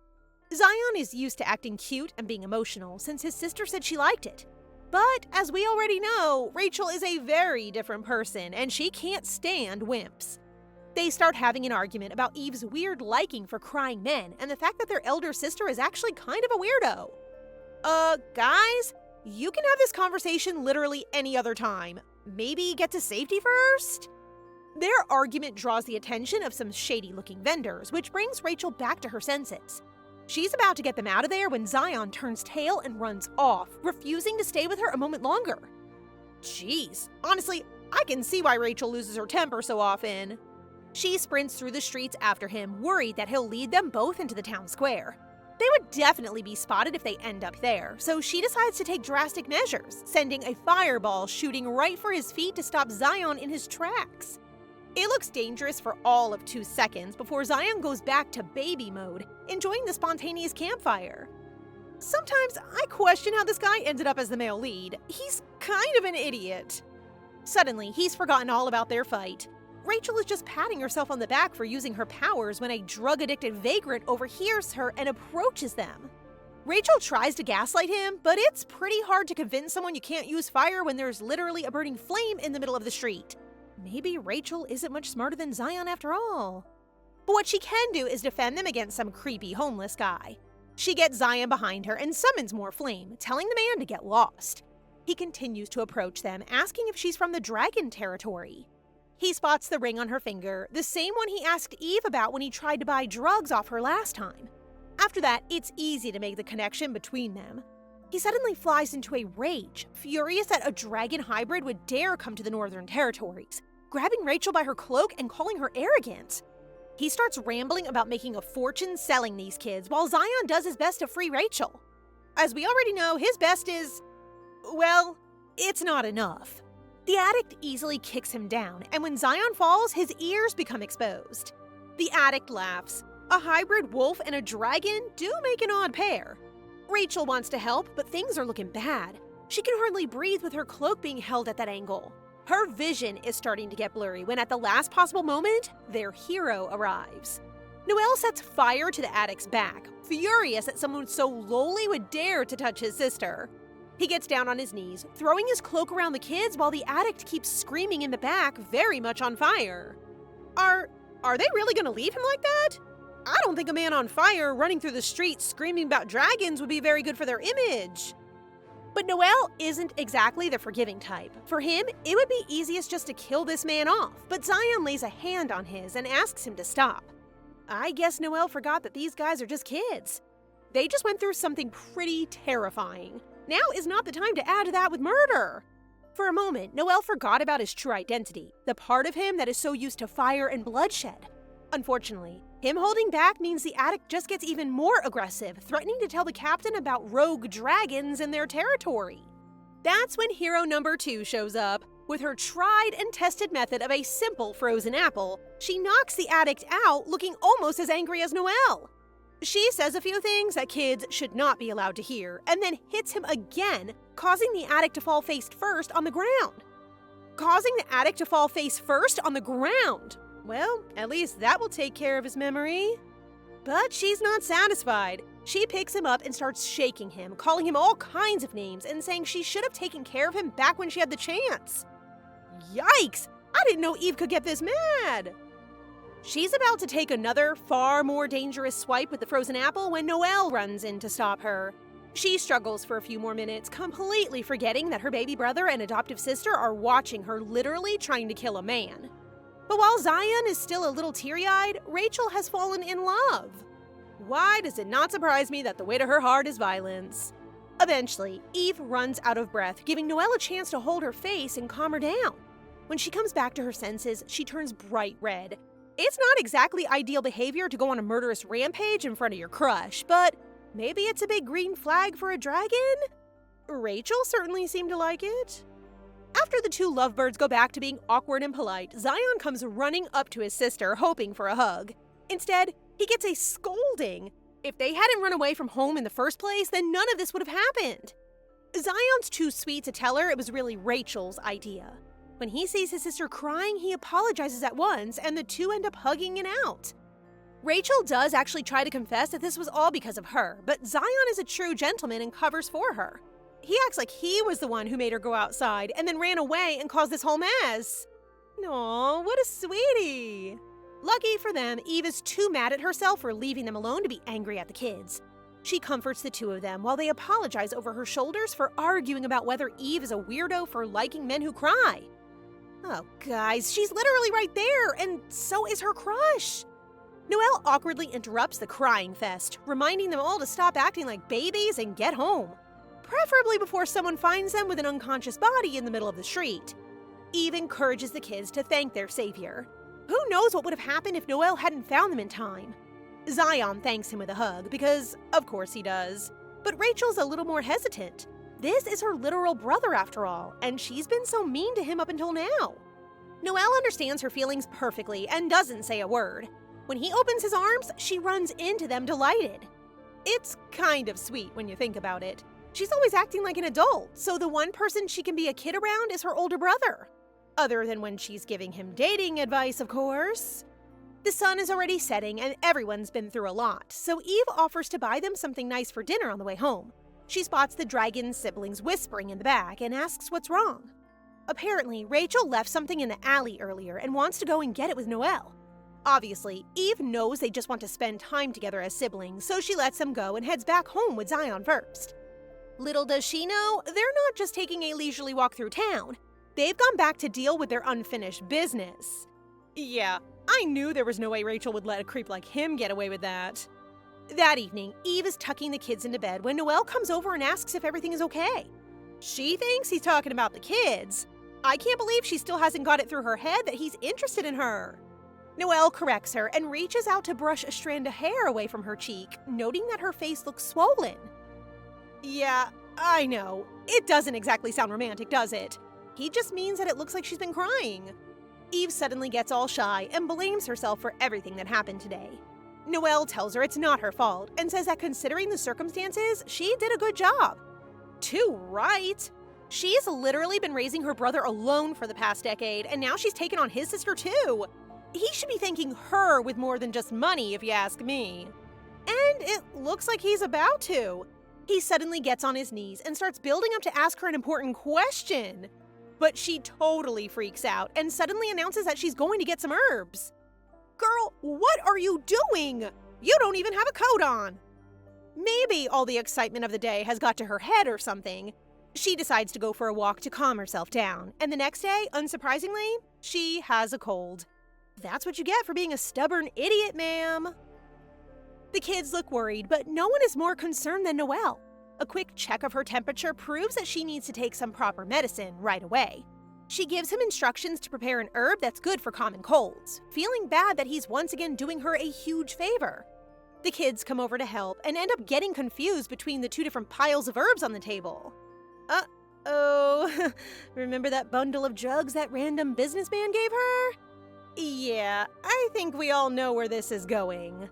Zion is used to acting cute and being emotional since his sister said she liked it. But, as we already know, Rachel is a very different person and she can't stand wimps. They start having an argument about Eve's weird liking for crying men and the fact that their elder sister is actually kind of a weirdo. Guys, you can have this conversation literally any other time. Maybe get to safety first? Their argument draws the attention of some shady-looking vendors, which brings Rachel back to her senses. She's about to get them out of there when Zion turns tail and runs off, refusing to stay with her a moment longer. Jeez, honestly, I can see why Rachel loses her temper so often. She sprints through the streets after him, worried that he'll lead them both into the town square. They would definitely be spotted if they end up there, so she decides to take drastic measures, sending a fireball shooting right for his feet to stop Zion in his tracks. It looks dangerous for all of 2 seconds before Zion goes back to baby mode, enjoying the spontaneous campfire. Sometimes I question how this guy ended up as the male lead. He's kind of an idiot. Suddenly, he's forgotten all about their fight. Rachel is just patting herself on the back for using her powers when a drug-addicted vagrant overhears her and approaches them. Rachel tries to gaslight him, but it's pretty hard to convince someone you can't use fire when there's literally a burning flame in the middle of the street. Maybe Rachel isn't much smarter than Zion after all. But what she can do is defend them against some creepy homeless guy. She gets Zion behind her and summons more flame, telling the man to get lost. He continues to approach them, asking if she's from the dragon territory. He spots the ring on her finger, the same one he asked Eve about when he tried to buy drugs off her last time. After that, it's easy to make the connection between them. He suddenly flies into a rage, furious that a dragon hybrid would dare come to the Northern Territories, grabbing Rachel by her cloak and calling her arrogant. He starts rambling about making a fortune selling these kids, while Zion does his best to free Rachel. As we already know, his best is, well, it's not enough. The addict easily kicks him down, and when Zion falls, his ears become exposed. The addict laughs. A hybrid wolf and a dragon do make an odd pair. Rachel wants to help, but things are looking bad. She can hardly breathe with her cloak being held at that angle. Her vision is starting to get blurry when at the last possible moment, their hero arrives. Noel sets fire to the addict's back, furious that someone so lowly would dare to touch his sister. He gets down on his knees, throwing his cloak around the kids while the addict keeps screaming in the back, very much on fire. Are they really gonna leave him like that? I don't think a man on fire running through the streets screaming about dragons would be very good for their image. But Noel isn't exactly the forgiving type. For him, it would be easiest just to kill this man off, but Zion lays a hand on his and asks him to stop. I guess Noel forgot that these guys are just kids. They just went through something pretty terrifying. Now is not the time to add to that with murder. For a moment, Noel forgot about his true identity, the part of him that is so used to fire and bloodshed. Unfortunately, him holding back means the addict just gets even more aggressive, threatening to tell the captain about rogue dragons in their territory. That's when hero number 2 shows up. With her tried and tested method of a simple frozen apple, she knocks the addict out, looking almost as angry as Noel. She says a few things that kids should not be allowed to hear, and then hits him again, causing the addict to fall face first on the ground. Well, at least that will take care of his memory. But she's not satisfied. She picks him up and starts shaking him, calling him all kinds of names and saying she should have taken care of him back when she had the chance. Yikes! I didn't know Eve could get this mad! She's about to take another, far more dangerous swipe with the frozen apple when Noel runs in to stop her. She struggles for a few more minutes, completely forgetting that her baby brother and adoptive sister are watching her, literally trying to kill a man. But while Zion is still a little teary-eyed, Rachel has fallen in love. Why does it not surprise me that the way to her heart is violence? Eventually, Eve runs out of breath, giving Noel a chance to hold her face and calm her down. When she comes back to her senses, she turns bright red. It's not exactly ideal behavior to go on a murderous rampage in front of your crush, but maybe it's a big green flag for a dragon? Rachel certainly seemed to like it. After the two lovebirds go back to being awkward and polite, Zion comes running up to his sister, hoping for a hug. Instead, he gets a scolding. If they hadn't run away from home in the first place, then none of this would have happened. Zion's too sweet to tell her it was really Rachel's idea. When he sees his sister crying, he apologizes at once, and the two end up hugging it out. Rachel does actually try to confess that this was all because of her, but Zion is a true gentleman and covers for her. He acts like he was the one who made her go outside and then ran away and caused this whole mess. Aw, what a sweetie. Lucky for them, Eve is too mad at herself for leaving them alone to be angry at the kids. She comforts the two of them while they apologize over her shoulders for arguing about whether Eve is a weirdo for liking men who cry. Oh, guys, she's literally right there, and so is her crush. Noel awkwardly interrupts the crying fest, reminding them all to stop acting like babies and get home, preferably before someone finds them with an unconscious body in the middle of the street. Eve encourages the kids to thank their savior. Who knows what would have happened if Noelle hadn't found them in time? Zion thanks him with a hug, because of course he does. But Rachel's a little more hesitant. This is her literal brother after all, and she's been so mean to him up until now. Noelle understands her feelings perfectly and doesn't say a word. When he opens his arms, she runs into them delighted. It's kind of sweet when you think about it. She's always acting like an adult, so the one person she can be a kid around is her older brother. Other than when she's giving him dating advice, of course. The sun is already setting and everyone's been through a lot, so Eve offers to buy them something nice for dinner on the way home. She spots the dragon siblings whispering in the back and asks what's wrong. Apparently, Rachel left something in the alley earlier and wants to go and get it with Noelle. Obviously, Eve knows they just want to spend time together as siblings, so she lets them go and heads back home with Zion first. Little does she know, they're not just taking a leisurely walk through town. They've gone back to deal with their unfinished business. Yeah, I knew there was no way Rachel would let a creep like him get away with that. That evening, Eve is tucking the kids into bed when Noelle comes over and asks if everything is okay. She thinks he's talking about the kids. I can't believe she still hasn't got it through her head that he's interested in her. Noelle corrects her and reaches out to brush a strand of hair away from her cheek, noting that her face looks swollen. Yeah, I know. It doesn't exactly sound romantic, does it? He just means that it looks like she's been crying. Eve suddenly gets all shy and blames herself for everything that happened today. Noelle tells her it's not her fault and says that considering the circumstances, she did a good job. Too right. She's literally been raising her brother alone for the past decade, and now she's taken on his sister too. He should be thanking her with more than just money, if you ask me. And it looks like he's about to. He suddenly gets on his knees and starts building up to ask her an important question. But she totally freaks out and suddenly announces that she's going to get some herbs. Girl, what are you doing? You don't even have a coat on. Maybe all the excitement of the day has got to her head or something. She decides to go for a walk to calm herself down, and the next day, unsurprisingly, she has a cold. That's what you get for being a stubborn idiot, ma'am. The kids look worried, but no one is more concerned than Noelle. A quick check of her temperature proves that she needs to take some proper medicine right away. She gives him instructions to prepare an herb that's good for common colds, feeling bad that he's once again doing her a huge favor. The kids come over to help and end up getting confused between the two different piles of herbs on the table. Uh-oh. Remember that bundle of drugs that random businessman gave her? Yeah, I think we all know where this is going.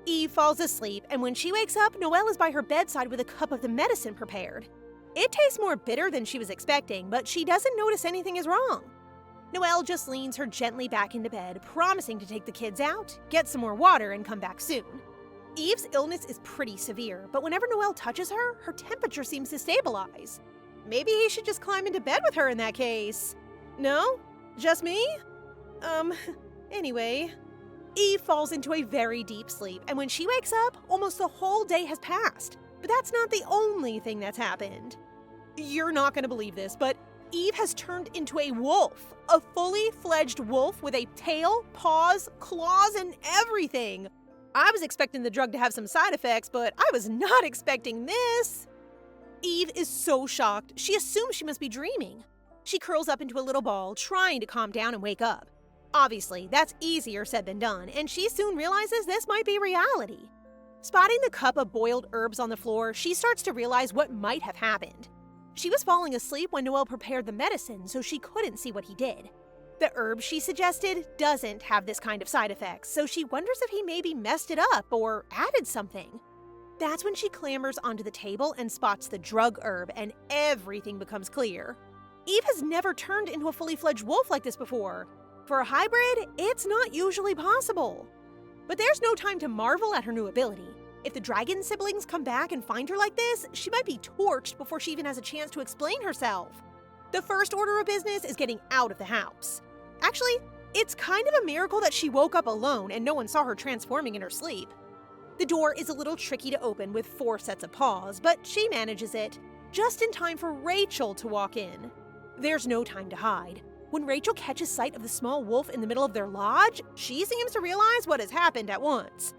Eve falls asleep, and when she wakes up, Noelle is by her bedside with a cup of the medicine prepared. It tastes more bitter than she was expecting, but she doesn't notice anything is wrong. Noelle just leans her gently back into bed, promising to take the kids out, get some more water, and come back soon. Eve's illness is pretty severe, but whenever Noelle touches her, her temperature seems to stabilize. Maybe he should just climb into bed with her in that case. No? Just me? Anyway. Eve falls into a very deep sleep, and when she wakes up, almost the whole day has passed. But that's not the only thing that's happened. You're not going to believe this, but Eve has turned into a wolf. A fully fledged wolf with a tail, paws, claws, and everything. I was expecting the drug to have some side effects, but I was not expecting this. Eve is so shocked, she assumes she must be dreaming. She curls up into a little ball, trying to calm down and wake up. Obviously, that's easier said than done, and she soon realizes this might be reality. Spotting the cup of boiled herbs on the floor, she starts to realize what might have happened. She was falling asleep when Noelle prepared the medicine, so she couldn't see what he did. The herb she suggested doesn't have this kind of side effects, so she wonders if he maybe messed it up or added something. That's when she clambers onto the table and spots the drug herb, and everything becomes clear. Eve has never turned into a fully fledged wolf like this before. For a hybrid, it's not usually possible. But there's no time to marvel at her new ability. If the dragon siblings come back and find her like this, she might be torched before she even has a chance to explain herself. The first order of business is getting out of the house. Actually, it's kind of a miracle that she woke up alone and no one saw her transforming in her sleep. The door is a little tricky to open with 4 sets of paws, but she manages it, just in time for Rachel to walk in. There's no time to hide. When Rachel catches sight of the small wolf in the middle of their lodge, she seems to realize what has happened at once.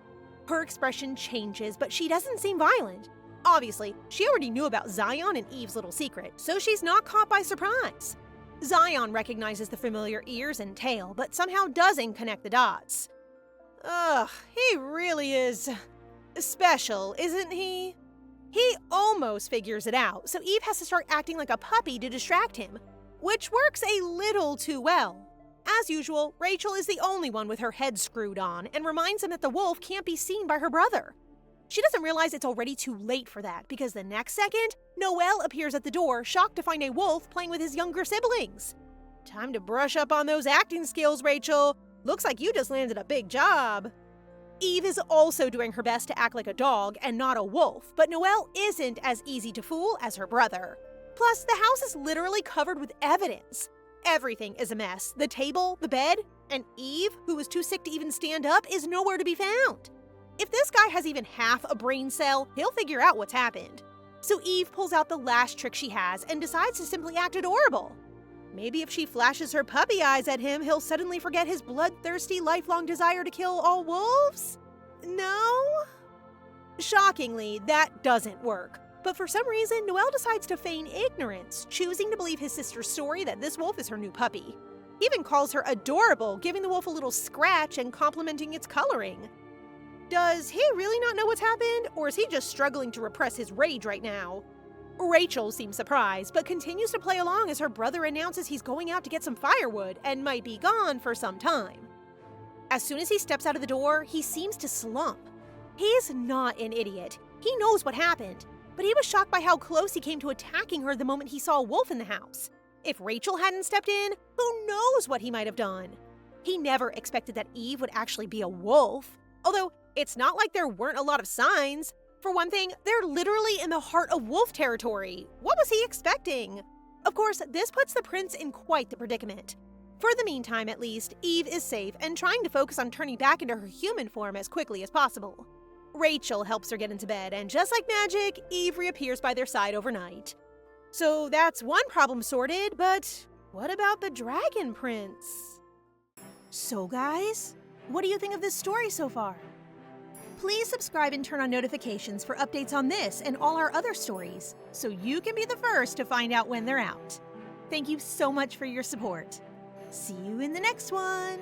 Her expression changes, but she doesn't seem violent. Obviously, she already knew about Zion and Eve's little secret, so she's not caught by surprise. Zion recognizes the familiar ears and tail, but somehow doesn't connect the dots. Ugh, he really is special, isn't he? He almost figures it out, so Eve has to start acting like a puppy to distract him, which works a little too well. As usual, Rachel is the only one with her head screwed on and reminds him that the wolf can't be seen by her brother. She doesn't realize it's already too late for that because the next second, Noel appears at the door, shocked to find a wolf playing with his younger siblings. Time to brush up on those acting skills, Rachel. Looks like you just landed a big job. Eve is also doing her best to act like a dog and not a wolf, but Noel isn't as easy to fool as her brother. Plus, the house is literally covered with evidence. Everything is a mess. The table, the bed, and Eve, who was too sick to even stand up, is nowhere to be found. If this guy has even half a brain cell, he'll figure out what's happened. So Eve pulls out the last trick she has and decides to simply act adorable. Maybe if she flashes her puppy eyes at him, he'll suddenly forget his bloodthirsty, lifelong desire to kill all wolves? No? Shockingly, that doesn't work. But for some reason, Noel decides to feign ignorance, choosing to believe his sister's story that this wolf is her new puppy. He even calls her adorable, giving the wolf a little scratch and complimenting its coloring. Does he really not know what's happened, or is he just struggling to repress his rage right now? Rachel seems surprised, but continues to play along as her brother announces he's going out to get some firewood and might be gone for some time. As soon as he steps out of the door, he seems to slump. He's not an idiot. He knows what happened, but he was shocked by how close he came to attacking her the moment he saw a wolf in the house. If Rachel hadn't stepped in, who knows what he might have done? He never expected that Eve would actually be a wolf, although it's not like there weren't a lot of signs. For one thing, they're literally in the heart of wolf territory. What was he expecting? Of course, this puts the prince in quite the predicament. For the meantime, at least, Eve is safe and trying to focus on turning back into her human form as quickly as possible. Rachel helps her get into bed, and just like magic, Eve reappears by their side overnight. So that's one problem sorted, but what about the Dragon Prince? So guys, what do you think of this story so far? Please subscribe and turn on notifications for updates on this and all our other stories, so you can be the first to find out when they're out. Thank you so much for your support. See you in the next one!